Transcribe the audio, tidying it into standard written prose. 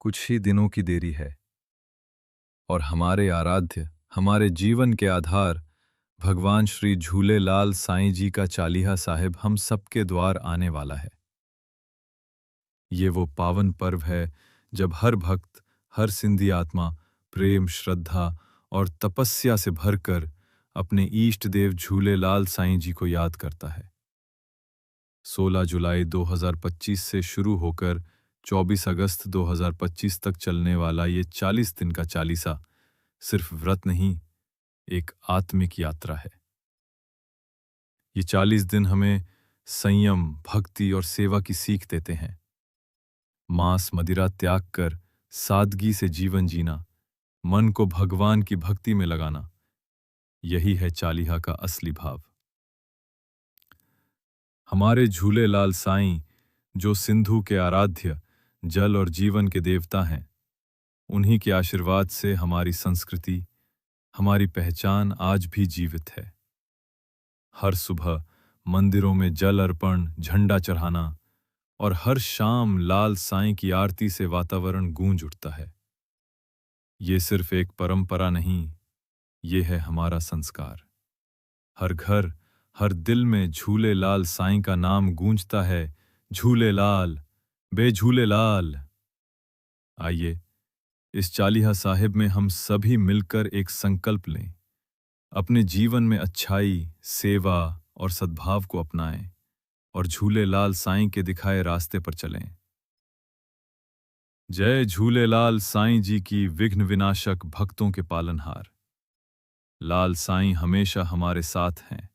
कुछ ही दिनों की देरी है और हमारे आराध्य, हमारे जीवन के आधार भगवान श्री झूलेलाल साईं जी का चालीहा साहिब हम सबके द्वार आने वाला है। ये वो पावन पर्व है जब हर भक्त, हर सिंधी आत्मा प्रेम, श्रद्धा और तपस्या से भरकर अपने ईष्ट देव झूलेलाल साईं जी को याद करता है। 16 जुलाई 2025 से शुरू होकर 24 अगस्त 2025 तक चलने वाला ये 40 दिन का चालीसा सिर्फ व्रत नहीं, एक आत्मिक यात्रा है। ये 40 दिन हमें संयम, भक्ति और सेवा की सीख देते हैं। मांस मदिरा त्याग कर सादगी से जीवन जीना, मन को भगवान की भक्ति में लगाना, यही है चालीहा का असली भाव। हमारे झूलेलाल साईं, जो सिंधु के आराध्य, जल और जीवन के देवता हैं, उन्हीं के आशीर्वाद से हमारी संस्कृति, हमारी पहचान आज भी जीवित है। हर सुबह मंदिरों में जल अर्पण, झंडा चढ़ाना और हर शाम लाल साईं की आरती से वातावरण गूंज उठता है। ये सिर्फ एक परंपरा नहीं, ये है हमारा संस्कार। हर घर, हर दिल में झूलेलाल साईं का नाम गूंजता है, झूलेलाल, बेझूलेलाल। आइए, इस चालीहा साहिब में हम सभी मिलकर एक संकल्प लें, अपने जीवन में अच्छाई, सेवा और सद्भाव को अपनाएं और झूलेलाल साईं के दिखाए रास्ते पर चलें। जय झूलेलाल साईं जी की विघ्न विनाशक, भक्तों के पालनहार। लाल साईं हमेशा हमारे साथ हैं।